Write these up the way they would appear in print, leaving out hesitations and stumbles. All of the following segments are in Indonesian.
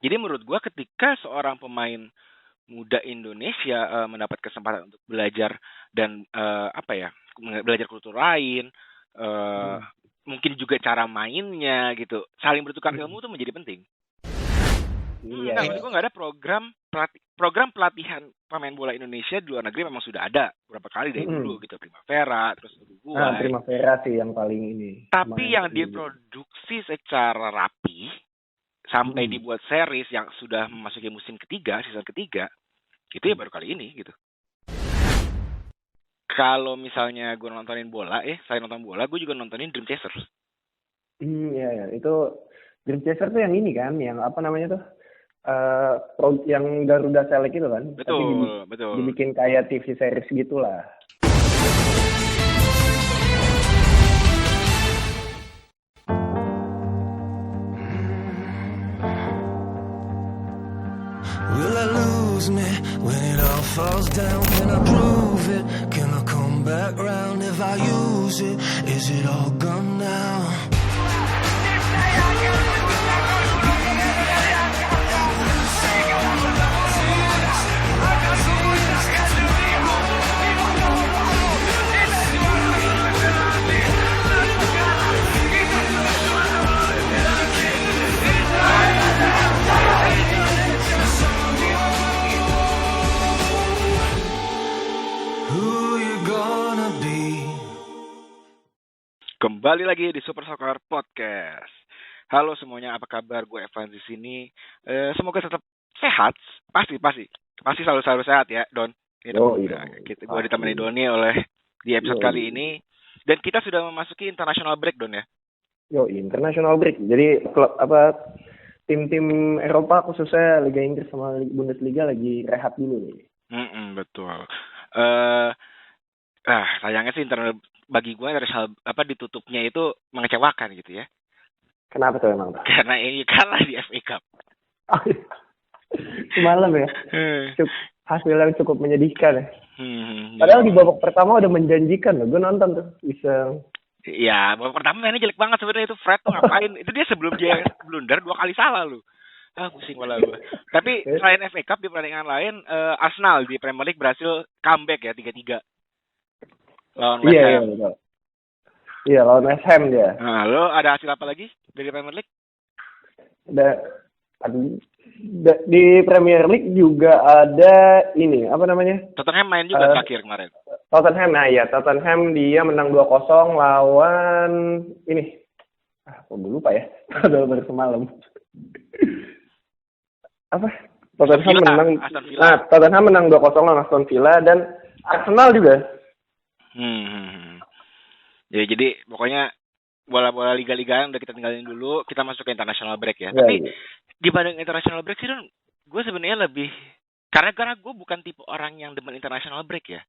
Jadi menurut gue ketika seorang pemain muda Indonesia mendapat kesempatan untuk belajar dan belajar kultur lain, mungkin juga cara mainnya gitu, saling bertukar ilmu tuh menjadi penting. Iya. Maksud gue nggak ada program pelatihan pemain bola Indonesia di luar negeri memang sudah ada beberapa kali dari dulu gitu, Primavera, terus Uruguay. Primavera sih yang paling ini. Tapi yang diproduksi secara rapi sampai dibuat series yang sudah memasuki musim ketiga, season ketiga, itu ya baru kali ini gitu. Kalau misalnya gue nontonin bola, saya nonton bola, gue juga nontonin Dream Chasers. Iya, itu Dream Chasers tuh yang ini kan, yang apa namanya tuh? Yang Garuda Select itu kan. Betul. Dibikin kayak TV series gitulah. Will I lose me when it all falls down? Can I prove it? Can I come back round? If I use it, is it all gone now? Kembali lagi di Super Soccer Podcast. Halo semuanya, apa kabar? Gue Evan di sini. Semoga tetap sehat. Pasti selalu sehat ya, Don. Gue ditemani Doni oleh di episode kali ini, dan kita sudah memasuki international break, Don ya. International break. Jadi klub tim-tim Eropa khususnya Liga Inggris sama Bundesliga lagi rehat dulu nih. Betul. Sayangnya sih bagi gue ditutupnya itu mengecewakan gitu ya. Kenapa tuh emang? Karena ini kalah di FA Cup. Semalam ya. Hasil yang cukup menyedihkan ya. Padahal di babak pertama udah menjanjikan loh. Gue nonton tuh. Bisa. Iya, babak pertama mainnya jelek banget sebenarnya itu. Fred tuh ngapain? Itu dia sebelum dia blunder 2 kali salah lu. Pusing malah gue. Tapi selain FA Cup di pertandingan lain, Arsenal di Premier League berhasil comeback ya 3-3. Lawan West Ham. Iya, lawan West Ham dia. Nah, lo ada hasil apa lagi dari Premier League? Di Premier League juga ada ini, apa namanya? Tottenham main juga terakhir kemarin. Tottenham dia menang 2-0 lawan ini. Gue lupa ya. Baru semalam. Apa? Tottenham menang 2-0 lawan Aston Villa dan Arsenal juga. Ya, jadi pokoknya bola-bola liga-liga udah kita tinggalin dulu, kita masuk ke international break ya. Tapi dibanding international break sih, Don, gue sebenarnya lebih karena gue bukan tipe orang yang demen international break ya.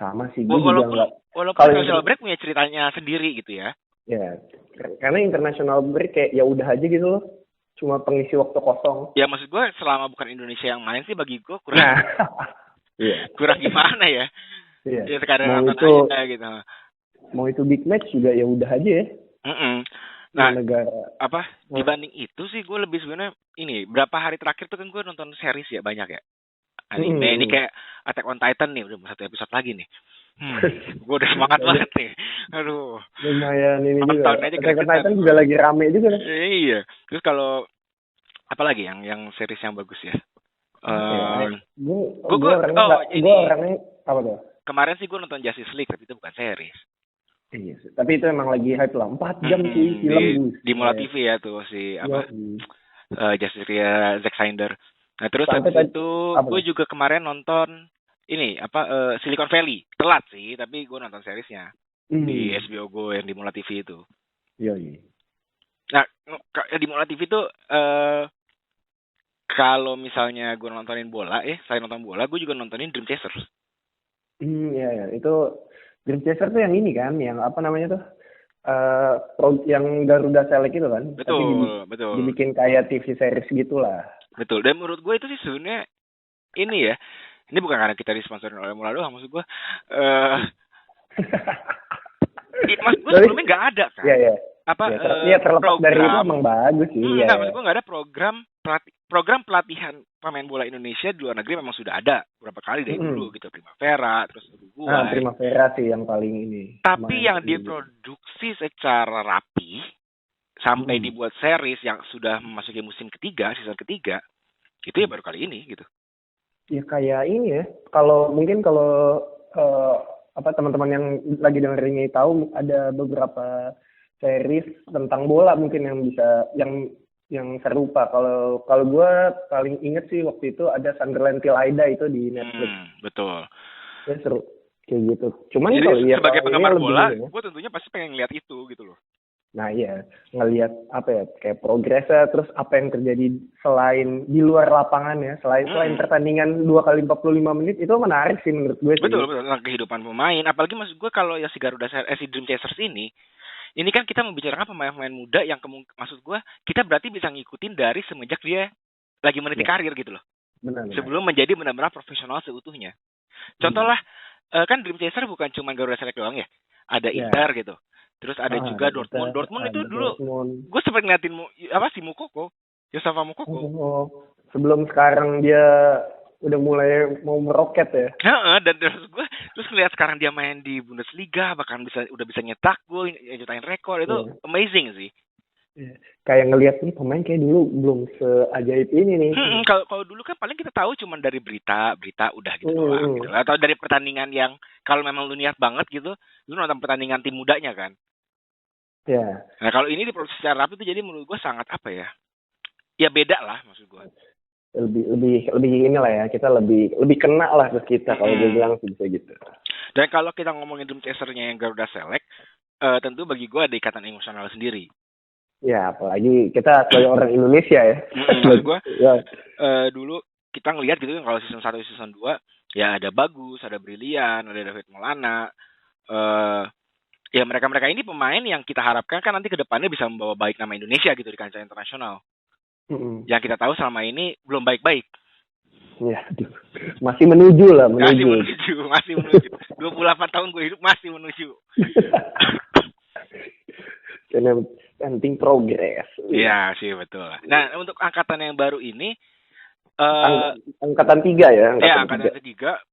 Sama sih, gue walaupun international break punya ceritanya sendiri gitu ya. Ya, karena international break kayak ya udah aja gitu loh, cuma pengisi waktu kosong. Ya maksud gue selama bukan Indonesia yang main sih bagi gue kurang kurang gimana ya. Iya. Ya sekarang nonton aja gitu. Mau itu big match juga ya udah aja ya. Nah, dibanding itu sih gue lebih sebenarnya ini berapa hari terakhir tuh kan gue nonton series ya banyak ya. Anime ini kayak Attack on Titan nih udah 1 episode lagi nih. Gue udah semangat banget nih. Aduh. Lumayan ini juga. Attack on Titan juga lagi rame juga nih. Iya. Terus kalau apa lagi yang series yang bagus ya? Gue orangnya apa tuh? Kemarin sih gue nonton Justice League, tapi itu bukan series. Iya, tapi itu emang lagi hype lah. 4 jam sih film. Di Mola TV ya tuh Justice League Zack Snyder. Nah terus habis itu gue juga kemarin nonton ini Silicon Valley. Telat sih, tapi gue nonton seriesnya di HBO Go yang di Mola TV itu. Iya. Nah di Mola TV itu kalau misalnya gue nontonin bola, saya nonton bola, gue juga nontonin Dream Chasers. Iya, itu Dream Chaser tuh yang ini kan, yang apa namanya tuh, yang Garuda Select itu kan. Betul. Dibikin kayak TV series gitulah. Betul, dan menurut gue itu sih sebenarnya ini ya, ini bukan karena kita disponsorin oleh Mola doang, maksud gue, maksud gue sebelumnya nggak ada kan. Iya. Terlepas dari itu emang bagus sih. Maksud gue nggak ada program program pelatihan pemain bola Indonesia di luar negeri memang sudah ada beberapa kali dari dulu gitu, Primavera, terus Uruguay. Primavera sih yang paling ini. Tapi yang diproduksi secara rapi sampai dibuat series yang sudah memasuki musim ketiga, season ketiga, itu ya baru kali ini gitu. Ya kayak ini ya. Kalau teman-teman yang lagi dengerin ini tahu ada beberapa series tentang bola mungkin yang bisa yang serupa. Kalau gue paling inget sih waktu itu ada Sunderland Till I Die itu di Netflix. Betul. Ya seru kayak gitu. Cuman kalau sebagai penggemar bola, gue tentunya pasti pengen ngeliat itu gitu loh. Nah iya, ngelihat kayak progresnya, terus apa yang terjadi selain di luar lapangan ya, selain pertandingan 2 kali 45 menit itu menarik sih menurut gue. Betul tentang kehidupan pemain. Apalagi maksud gue kalau ya si Garuda si Dream Chasers ini kan kita membicarakan pemain-pemain muda yang maksud gue kita berarti bisa ngikutin dari semenjak dia lagi meniti karir gitu loh. Benar. Sebelum menjadi benar-benar profesional seutuhnya. Contoh lah, kan Dream Chaser bukan cuma Garuda Select doang ya. Ada Inter gitu. Terus ada juga Dortmund. Dortmund itu dulu gue sempat ngeliatin si Moukoko, Youssafa Moukoko. Sebelum sekarang dia udah mulai mau meroket ya. Dan terus ngeliat sekarang dia main di Bundesliga, bahkan udah bisa nyetak gol, nyetain rekor, itu amazing sih. Kayak ngelihat nih pemain kayak dulu belum seajaib ini nih. Kalau dulu kan paling kita tahu cuma dari berita udah gitu doang gitu. Atau dari pertandingan yang kalau memang lu niat banget gitu, lu nonton pertandingan tim mudanya kan. Ya. Nah kalau ini diproduksi secara rapi itu jadi menurut gue sangat ya beda lah maksud gue. Lebih inilah ya, kita lebih kena lah ke kita kalau gue bilang sih bisa gitu. Dan kalau kita ngomongin Dream Chaser-nya yang Garuda Select, tentu bagi gue ada ikatan emosional sendiri. Ya, apalagi kita sebagai orang Indonesia ya. Maksud gue, dulu kita ngelihat gitu kalau season 1 season 2, ya ada Bagus, ada Brilian, ada David Maulana. Ya mereka ini pemain yang kita harapkan kan nanti ke depannya bisa membawa baik nama Indonesia gitu di kancah internasional. Yang kita tahu selama ini belum baik-baik. Ya, masih menuju. Masih menuju. 28 tahun gue hidup masih menuju. Penting progres. Iya sih betul. Nah untuk angkatan yang baru ini, angkatan 3 ya. Angkatan 3.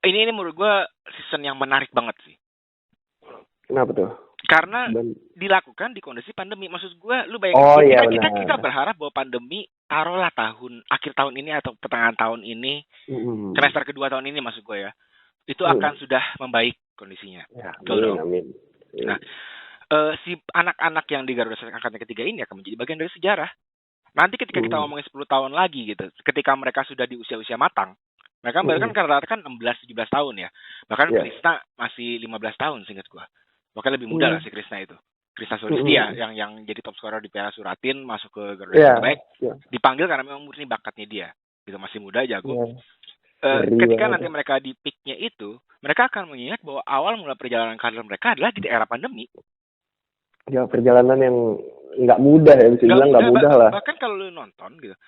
Ini menurut gue season yang menarik banget sih. Kenapa tuh? Karena dilakukan di kondisi pandemi. Maksud gue, lu bayangin kita berharap bahwa pandemi taruhlah akhir tahun ini atau pertengahan tahun ini, semester kedua tahun ini maksud gue ya, itu akan sudah membaik kondisinya. Ya, amin. Nah, si anak-anak yang di Garuda Select angkatan ketiga ini akan menjadi bagian dari sejarah. Nanti ketika kita ngomongin 10 tahun lagi gitu, ketika mereka sudah di usia-usia matang, mereka rata-rata kan 16-17 tahun ya. Bahkan Krisna masih 15 tahun seingat gue. Bahkan lebih muda lah si Krisna itu. Krisna Sulistia yang jadi top scorer di Piala Suratin, masuk ke Garuda Select, dipanggil karena memang murni bakatnya dia. Gitu, masih muda, jago. Ketika nanti mereka di peak-nya itu, mereka akan mengingat bahwa awal mula perjalanan karir mereka adalah di era pandemi. Ya, perjalanan yang nggak mudah ya, bisa bilang nggak mudah lah. Bahkan kalau lu nonton gitu,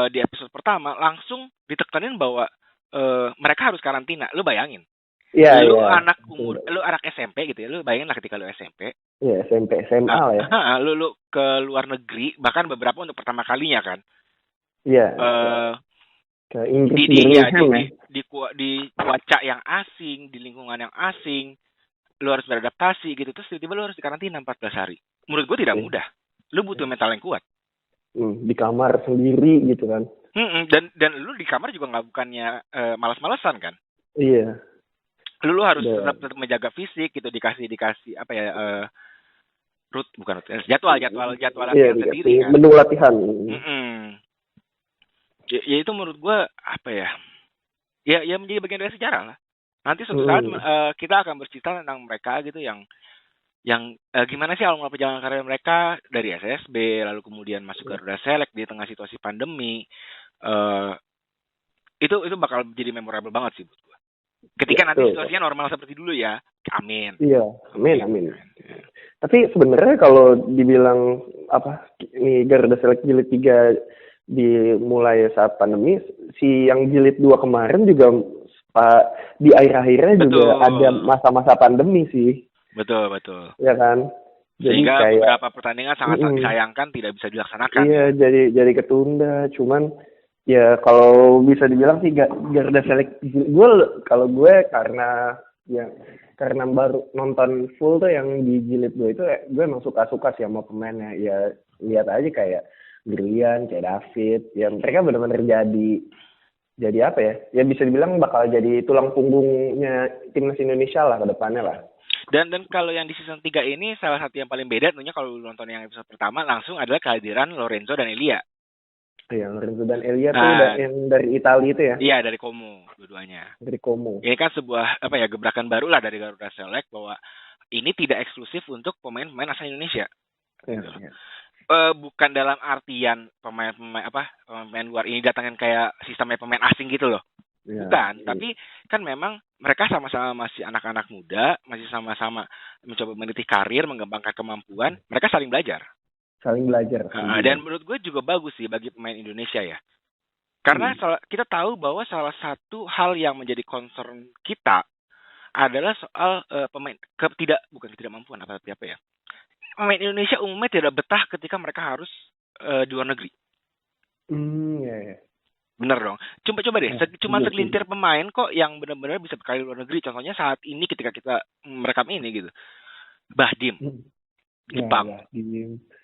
di episode pertama langsung ditekanin bahwa mereka harus karantina. Lu bayangin. Lu anak SMP gitu ya, lu bayangin lah ketika lu SMP. Iya, SMP, SMA lah ya. Lu ke luar negeri, bahkan beberapa untuk pertama kalinya kan. Iya. Ke Inggris di cuaca yang asing, di lingkungan yang asing, lu harus beradaptasi gitu, terus tiba-tiba lu harus dikarantina 14 hari. Menurut gue tidak mudah. Lu butuh mental yang kuat. Di kamar sendiri gitu kan. Dan lu di kamar juga bukannya malas-malasan kan? Iya. Lu harus tetap menjaga fisik gitu, dikasih jadwal latihan sendiri kan. Menu latihan. Ya itu menurut gue ya menjadi bagian dari sejarah lah. Nanti suatu saat kita akan bercerita tentang mereka gitu yang gimana sih awal mula perjalanan karir mereka dari SSB lalu kemudian masuk Garuda Select di tengah situasi pandemi. Itu bakal jadi memorable banget sih buat gue. Ketika nanti situasinya normal seperti dulu ya. Amin. Iya, amin. Tapi sebenarnya kalau dibilang ini Garuda Select jilid 3 dimulai saat pandemi, si yang jilid 2 kemarin juga di akhir-akhirnya juga ada masa-masa pandemi sih. Betul. Ya kan? Sehingga kayak beberapa pertandingan sangat-sangat disayangkan tidak bisa dilaksanakan. iya, jadi ketunda. Cuman ya kalau bisa dibilang sih Garuda Select kalau gue karena baru nonton full tuh yang di jilid gue itu gue emang suka sih sama pemainnya. Ya lihat aja kayak Brilian, kayak David, ya mereka benar-benar jadi apa ya? Ya bisa dibilang bakal jadi tulang punggungnya timnas Indonesia lah ke depannya lah. Dan kalau yang di season 3 ini salah satu yang paling beda tentunya kalau lu nonton yang episode pertama langsung adalah kehadiran Lorenzo dan Elia. Iya, Lorenzo dan Elia tuh yang dari Italia itu ya? Iya, dari Como dua-duanya. Dari Como. Ini kan sebuah gebrakan baru lah dari Garuda Select bahwa ini tidak eksklusif untuk pemain-pemain asal Indonesia. Iya. Gitu. Bukan dalam artian pemain luar ini datangin kayak sistemnya pemain asing gitu loh. Ya, bukan, tapi kan memang mereka sama-sama masih anak-anak muda, masih sama-sama mencoba meniti karir, mengembangkan kemampuan, mereka saling belajar. Dan menurut gue juga bagus sih bagi pemain Indonesia ya. Karena kita tahu bahwa salah satu hal yang menjadi concern kita adalah soal pemain bukan ketidakmampuan apa ya. Pemain Indonesia umumnya tidak betah ketika mereka harus di luar negeri. Iya. Bener dong. Coba deh. Cuma segelintir pemain kok yang benar-benar bisa berkarir di luar negeri. Contohnya saat ini ketika kita merekam ini gitu. Bahdim. Jepang.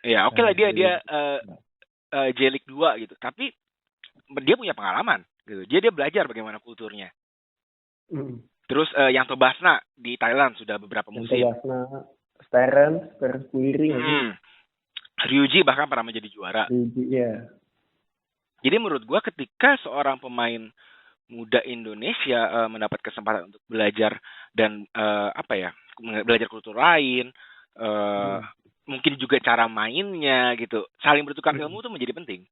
Ya, oke lah dia J-League 2 gitu. Tapi dia punya pengalaman gitu. Dia belajar bagaimana kulturnya. Terus Yanto Basna di Thailand sudah beberapa musim. Yanto Basna, Steren Puiri. Ryuji bahkan pernah menjadi juara. Ryuji, iya. Jadi menurut gue ketika seorang pemain muda Indonesia mendapat kesempatan untuk belajar dan belajar kultur lain, mungkin juga cara mainnya gitu, saling bertukar ilmu itu menjadi penting.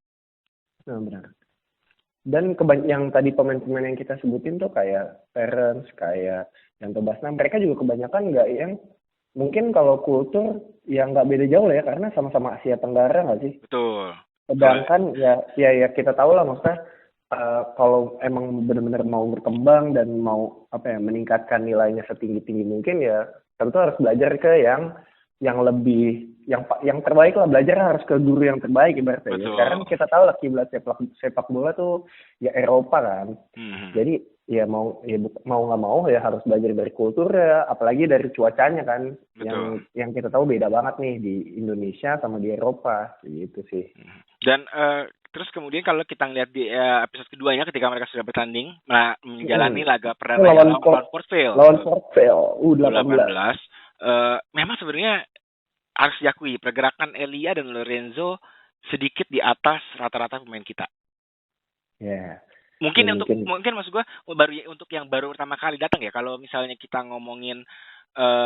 Nah, benar. Dan yang tadi pemain-pemain yang kita sebutin tuh kayak Terence, kayak Yanto Basna, mereka juga kebanyakan nggak yang mungkin kalau kultur yang nggak beda jauh lah ya, karena sama-sama Asia Tenggara nggak sih? Betul. Sedangkan ya kita tahu lah maksudnya kalau emang benar-benar mau berkembang dan mau meningkatkan nilainya setinggi-tinggi mungkin ya tentu harus belajar ke yang lebih yang terbaik lah, belajar harus ke guru yang terbaik ibaratnya. Ya. Sekarang kita tahu lah kiblat sepak bola tuh ya Eropa kan. Jadi ya mau nggak mau ya harus belajar dari kultur ya, apalagi dari cuacanya kan. Yang kita tahu beda banget nih di Indonesia sama di Eropa gitu sih. Dan terus kemudian kalau kita lihat di episode keduanya ketika mereka sudah bertanding menjalani laga perdana lawan Port Vale. Lawan Port Vale U18. Memang sebenarnya harus diakui pergerakan Elia dan Lorenzo sedikit di atas rata-rata pemain kita. Ya. Mungkin maksud gue untuk yang baru pertama kali datang ya. Kalau misalnya kita ngomongin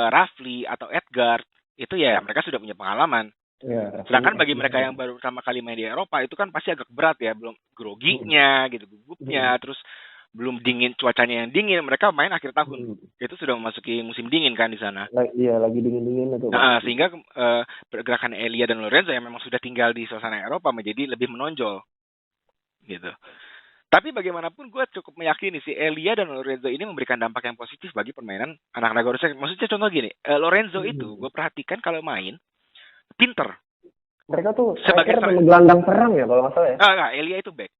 Rafli atau Edgar itu ya mereka sudah punya pengalaman. Ya, sedangkan bagi mereka yang baru pertama kali main di Eropa itu kan pasti agak berat ya, belum groginya gitu, gugupnya, terus belum cuacanya yang dingin, mereka main akhir tahun. Itu sudah memasuki musim dingin kan di sana. Iya, lagi dingin-dingin itu. Nah, sehingga pergerakan Elia dan Lorenzo yang memang sudah tinggal di suasana Eropa menjadi lebih menonjol. Gitu. Tapi bagaimanapun gue cukup meyakini si Elia dan Lorenzo ini memberikan dampak yang positif bagi permainan anak-anak Garuda. Maksudnya contoh gini, Lorenzo itu gue perhatikan kalau main pinter. Mereka tuh sebagai gelandang serang ya kalau nggak salah ya. Enggak, Elia itu back.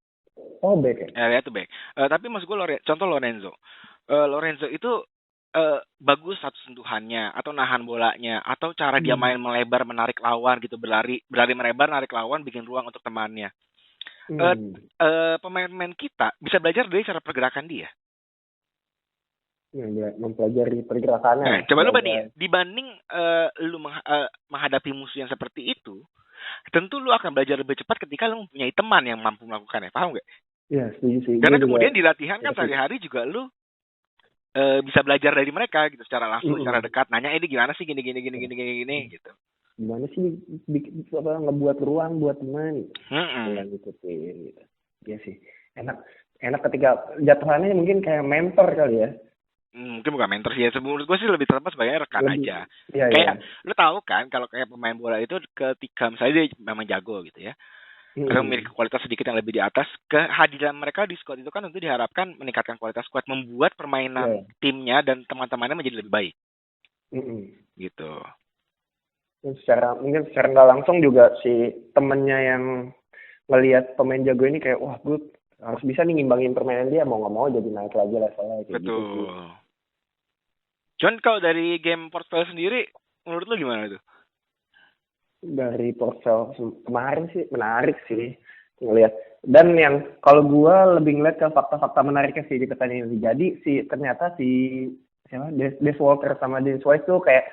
Oh, back ya? Elia itu back. Tapi maksud gue contoh Lorenzo. Lorenzo itu bagus satu sentuhannya atau nahan bolanya atau cara dia main melebar menarik lawan gitu, berlari melebar narik lawan bikin ruang untuk temannya. Pemain-pemain kita bisa belajar dari cara pergerakan dia. Ya, mempelajari pergerakannya. Nah, coba lu dibanding lu menghadapi musuh yang seperti itu, tentu lu akan belajar lebih cepat ketika lu mempunyai teman yang mampu melakukannya. Paham nggak? Iya, setuju sih. Karena kemudian di latihan kan sehari-hari juga lu bisa belajar dari mereka gitu secara langsung, secara dekat. Nanya ini gimana sih gini gitu. Gimana sih ngebuat ruang buat teman? Gitu. Iya sih. Enak ketika jatuhannya mungkin kayak mentor kali ya. Mungkin bukan mentor sih ya. Menurut gue sih lebih tepat sebagai rekan aja. Iya, kayak lu tahu kan kalau kayak pemain bola itu ketika misalnya dia memang jago gitu ya. Karena memiliki kualitas sedikit yang lebih di atas, kehadiran mereka di squad itu kan tentu diharapkan meningkatkan kualitas squad, membuat permainan timnya dan teman-temannya menjadi lebih baik. Gitu. Mungkin secara nggak langsung juga si temennya yang ngelihat pemain jago ini kayak wah gue harus bisa nih ngimbangin permainan dia, mau nggak mau jadi naik lagi levelnya kayak gitu sih. Betul. Cuman kalau dari game portfolio sendiri, menurut lu gimana tuh? Dari portfolio kemarin sih menarik sih ngelihat, dan yang kalau gua lebih ngeliat ke fakta-fakta menariknya sih di pertandingan ini. Jadi ternyata siapa Des Walker sama Dennis Wise tuh kayak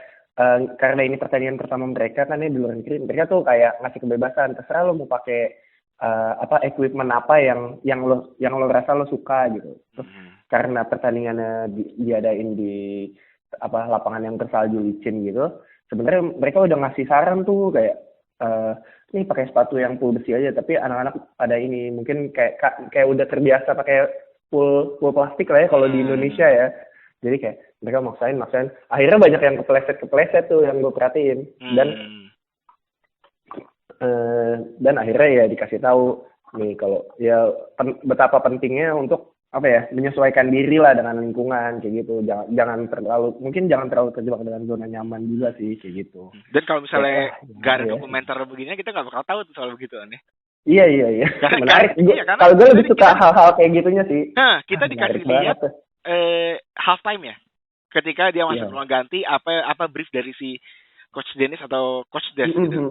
karena ini pertandingan pertama mereka kan ya di luar negeri, mereka tuh kayak ngasih kebebasan terserah lo mau pakai equipment apa yang lo rasa lo suka gitu. Terus karena pertandingannya diadain di lapangan yang bersalju licin gitu, sebenarnya mereka udah ngasih saran tuh kayak nih pakai sepatu yang full besi aja, tapi anak-anak pada ini mungkin kayak udah terbiasa pakai full plastik lah ya kalau di Indonesia ya. Jadi kayak mereka maksain akhirnya banyak yang kepleset tuh yang gue perhatiin. Dan akhirnya ya dikasih tahu nih kalau ya betapa pentingnya untuk menyesuaikan diri lah dengan lingkungan kayak gitu. Jangan terlalu terjebak dengan zona nyaman juga sih kayak gitu. Dan kalau misalnya nggak ada dokumenter begini, kita nggak bakal tahu tuh soal begituan ya. Iya. Menarik. Kalau gue lebih suka hal-hal kayak gitunya sih. Nah, kita dikasih lihat half time ya. Ketika dia masuk ruang ganti, apa brief dari si Coach Dennis atau Coach Des gitu.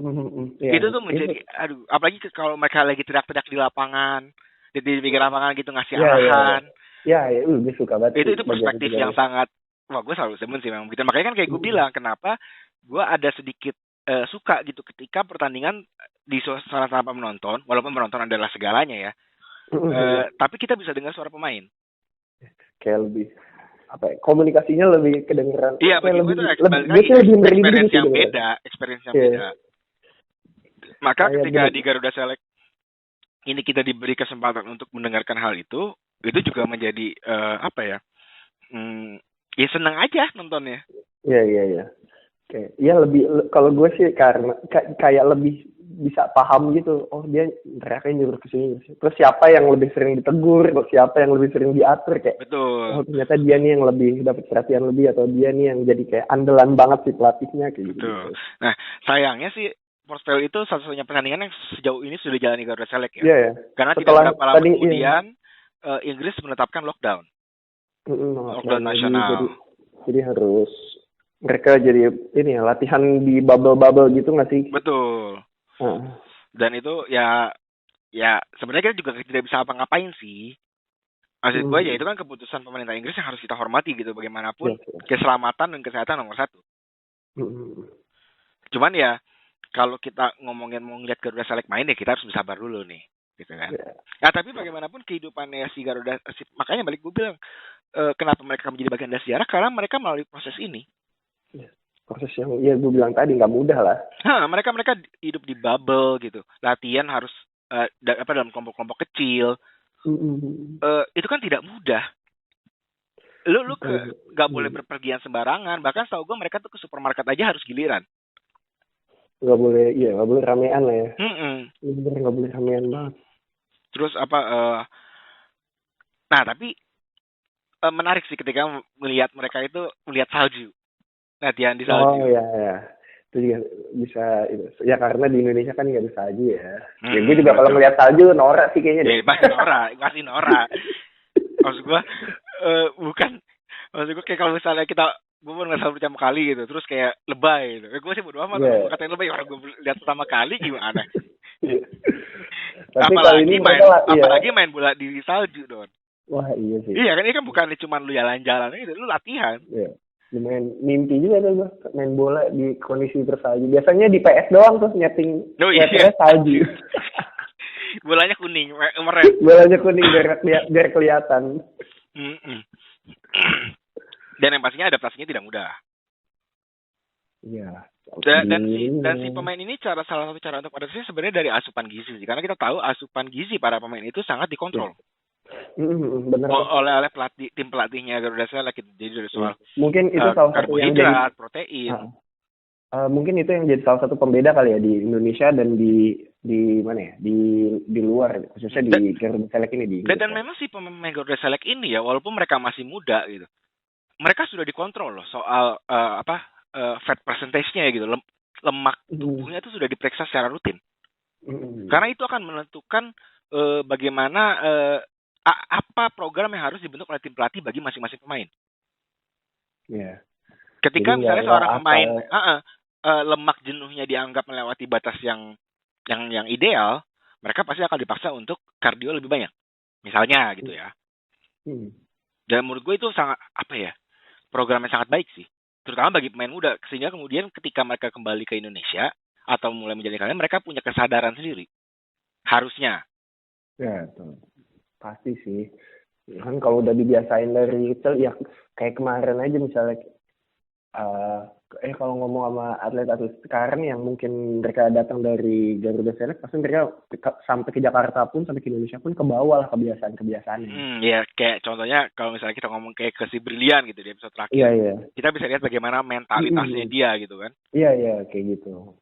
Itu tuh menjadi, apalagi kalau mereka lagi teriak-teriak di lapangan, di pinggir lapangan gitu ngasih arahan. Iya, gue suka banget. Itu perspektif yang sangat, wah gue selalu demen sih memang gitu. Makanya kan kayak gue bilang, kenapa gue ada sedikit suka gitu ketika pertandingan di suara tanpa penonton, walaupun penonton adalah segalanya ya. Tapi kita bisa dengar suara pemain. Kayak lebih komunikasinya lebih kedengeran. Iya, bagi gue itu experience yang beda. Maka ketika di Garuda Select ini kita diberi kesempatan untuk mendengarkan hal itu juga menjadi ya senang aja nontonnya. Iya. Kayak ya lebih, kalau gue sih karena kayak lebih bisa paham gitu. Oh dia teriaknya nyuruh ke sini. Terus siapa yang lebih sering ditegur, siapa yang lebih sering diatur kayak. Betul. Oh ternyata dia nih yang lebih dapat perhatian lebih, atau dia nih yang jadi kayak andalan banget si pelatihnya kayak gitu. Betul. Nah, sayangnya sih portfolio itu satu-satunya pertandingan yang sejauh ini sudah jalani Garuda Select ya. Iya. Karena tidak berapa lama kemudian Inggris menetapkan lockdown. Lockdown nasional. Jadi harus mereka jadi ini ya, latihan di bubble gitu nggak sih? Betul. Dan itu ya sebenarnya kita juga tidak bisa apa-ngapain sih. Maksud gue ya itu kan keputusan pemerintah Inggris yang harus kita hormati gitu, bagaimanapun keselamatan dan kesehatan nomor satu. Cuman ya kalau kita mau ngeliat Garuda Select main ya kita harus bersabar dulu nih, gitu kan. Nah tapi bagaimanapun kehidupannya si Garuda, makanya balik gue bilang kenapa mereka menjadi bagian dari sejarah, karena mereka melalui proses ini. Proses yang gue bilang tadi nggak mudah lah. Mereka hidup di bubble gitu, latihan harus dalam kelompok-kelompok kecil. Itu kan tidak mudah. Lu nggak boleh berpergian sembarangan. Bahkan setahu gue mereka tuh ke supermarket aja harus giliran. Nggak boleh ramean lah ya. Bener nggak boleh ramean banget. Terus nah tapi menarik sih ketika melihat mereka itu melihat salju. Latihan di salju. Oh iya. Itu juga bisa ya, karena di Indonesia kan nggak ada salju ya. Ya gue juga kalau ngeliat salju norak sih kayaknya deh. Masih norak. Maksud gue maksud gue kayak kalau misalnya gue baru ngeliat salju pertama kali gitu, terus kayak lebay gitu. Gue sih bodo amat kalau katain lebay, orang gue lihat pertama kali gimana. Apalagi main bola di salju, Don. Wah iya sih. Iya kan, ini kan bukan cuma lu jalan-jalan itu, lu latihan. Iya. Lumayan mimpi juga tuh gue main bola di kondisi bersalju. Biasanya di PS doang tuh nyeting salju. Bolanya kuning, meren. Bolanya kuning biar kelihatan. Dan yang pastinya adaptasinya tidak mudah. Iya. Dan si pemain ini salah satu cara untuk adaptasi sebenarnya dari asupan gizi sih. Karena kita tahu asupan gizi para pemain itu sangat dikontrol. Bener. Oleh tim pelatihnya Garuda Select gitu. Jadi dari soal mungkin itu salah satu yang karbohidrat, protein. Mungkin itu yang jadi salah satu pembeda kali ya di Indonesia dan di mana ya, di luar, khususnya di Garuda Select ini di Inggris. Dan memang sih pemain Garuda Select ini ya, walaupun mereka masih muda gitu, mereka sudah dikontrol loh soal fat percentage-nya gitu. lemak tubuhnya itu sudah diperiksa secara rutin. Karena itu akan menentukan bagaimana apa program yang harus dibentuk oleh tim pelatih bagi masing-masing pemain. Iya. Ketika Jadi misalnya nggak seorang asal. pemain lemak jenuhnya dianggap melewati batas yang ideal, mereka pasti akan dipaksa untuk kardio lebih banyak. Misalnya gitu ya. Dan menurut gue itu sangat program yang sangat baik sih. Terutama bagi pemain muda, sehingga kemudian ketika mereka kembali ke Indonesia atau mulai menjadi kalian, mereka punya kesadaran sendiri. Harusnya. Ya, tuh. Pasti sih. Kan kalau udah dibiasain dari kecil, ya kayak kemarin aja misalnya, kalau ngomong sama atlet-atlet sekarang yang mungkin mereka datang dari Garuda Select, pasti mereka sampai ke Jakarta pun, sampai ke Indonesia pun kebawa lah kebiasaan-kebiasaannya. Ya kayak contohnya kalau misalnya kita ngomong kayak ke si Brilian gitu di episode terakhir, Iya. kita bisa lihat bagaimana mentalitasnya dia gitu kan. Iya, kayak gitu.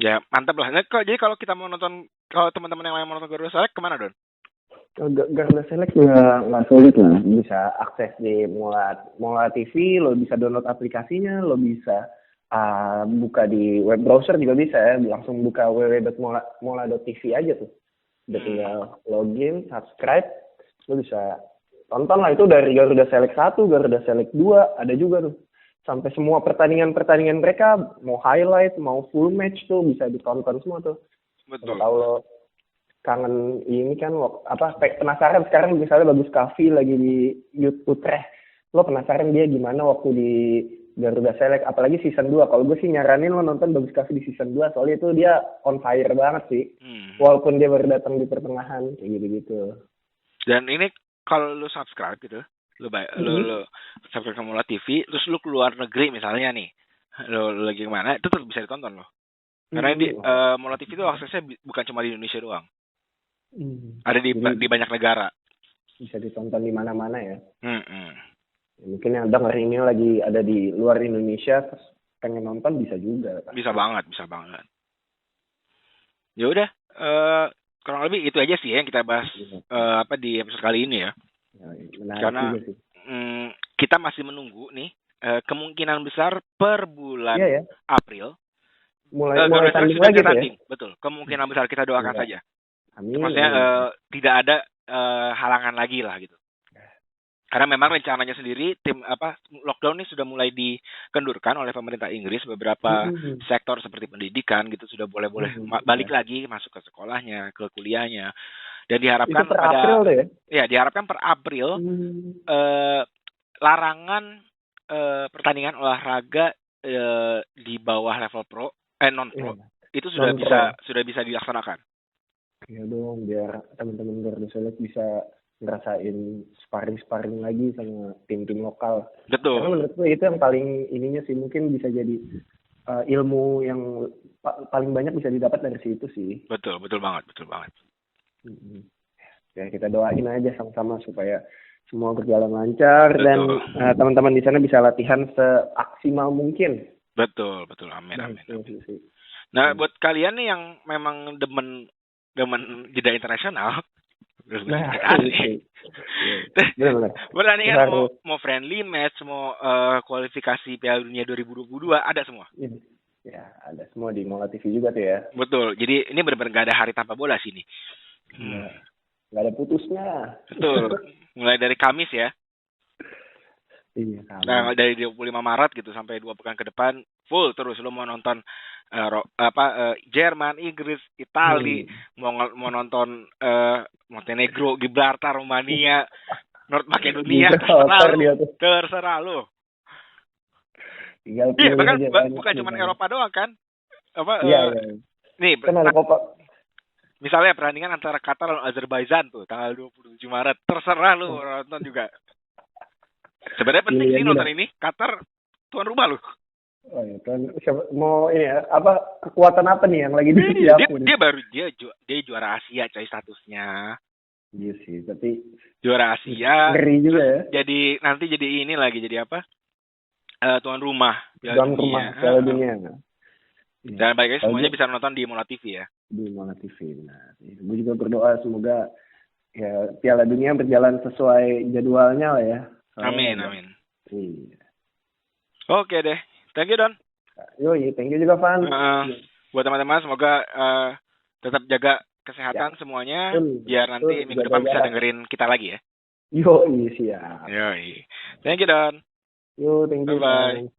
Ya mantap lah. Nah, jadi kalau kita mau nonton, kalau teman-teman yang lain mau nonton Garuda Select kemana, Don? Garuda Select nggak sulit lah, bisa akses di Mola TV, lo bisa download aplikasinya, lo bisa buka di web browser juga bisa ya, langsung buka www.mola.tv aja tuh, udah tinggal login, subscribe, lo bisa tonton lah. Itu dari Garuda Select 1, Garuda Select 2 ada juga tuh, sampai semua pertandingan mereka, mau highlight mau full match tuh bisa ditonton semua tuh. Betul. Kalau lo kangen ini kan penasaran sekarang misalnya Bagus Kavi lagi di Utrecht, lo penasaran dia gimana waktu di Garuda Select, apalagi season 2. Kalau gue sih nyaranin lo nonton Bagus Kavi di season 2, soalnya itu dia on fire banget sih. Walaupun dia baru datang di pertengahan kayak gitu. Dan ini kalau lo subscribe gitu, lo subscribe ke Mola TV, terus lo keluar negeri misalnya nih, lo lagi kemana, itu tetap bisa ditonton lo. Karena di Mola TV itu aksesnya bukan cuma di Indonesia doang. Ada di banyak negara. Bisa ditonton di mana-mana ya. Mungkin yang denger ini lagi ada di luar Indonesia, terus pengen nonton bisa juga. Bisa banget. Ya udah, kurang lebih itu aja sih yang kita bahas di episode kali ini ya. Karena kita masih menunggu nih kemungkinan besar per bulan April mulai tanding lagi tanding. Ya? Betul. Kemungkinan besar kita doakan saja. Amin. Maksudnya tidak ada halangan lagi lah gitu. Karena memang rencananya sendiri lockdown ini sudah mulai dikendurkan oleh pemerintah Inggris, beberapa sektor seperti pendidikan gitu sudah boleh balik lagi masuk ke sekolahnya, ke kuliahnya. Dan diharapkan itu per April deh. Ya, diharapkan per April larangan pertandingan olahraga di bawah level pro non pro itu sudah bisa dilaksanakan. Ya dong, biar teman-teman Garuda Select bisa ngerasain sparring lagi sama tim-tim lokal. Betul. Karena menurut gue itu yang paling ininya sih, mungkin bisa jadi ilmu yang paling banyak bisa didapat dari situ sih. Betul banget. Ya kita doain aja sama-sama supaya semua berjalan lancar. Betul. Dan teman-teman di sana bisa latihan seaksimal mungkin. Betul. Amin. Nah, buat kalian nih yang memang demen jeda internasional, benar. Pertandingan mau friendly match, mau kualifikasi Piala Dunia 2022 ada semua. Ya, ada semua di Mola TV juga tuh ya. Betul. Jadi ini benar-benar gak ada hari tanpa bola sini. Gak ada putusnya. Betul. Mulai dari Kamis ya. Iya, Kamis. Nah, dari 25 Maret gitu sampai 2 pekan ke depan full terus. Lo mau nonton Jerman, Inggris, Itali, mau nonton Montenegro, Gibraltar, Rumania, North Makedonia, terserah lo. Iya, bahkan bukan cuma Eropa doang kan? Iya. Nih, kan ada Copa. Misalnya pertandingan antara Qatar dan Azerbaijan tuh tanggal 27 Maret, terserah lu nonton juga. Sebenarnya penting sih nonton ini. Qatar tuan rumah lu. Oh iya, mau ini ya, kekuatan apa nih yang lagi disiapin? Dia juara Asia coy statusnya. Iya sih, tapi juara Asia. Ngeri juga ya. Nanti jadi ini lagi jadi apa? Tuan rumah Piala Dunia. Dan baiknya semuanya bisa nonton di Mola TV ya. Di Mola TV, benar. Gue juga berdoa semoga ya Piala Dunia berjalan sesuai jadwalnya lah ya. Amin. Iya. Oke deh. Thank you, Don. Yoi, thank you juga Van. Buat teman-teman semoga tetap jaga kesehatan semuanya biar nanti minggu depan bisa dengerin kita lagi ya. Yoi, siap. Yoi. Thank you Don. Yo, thank you. Bye-bye.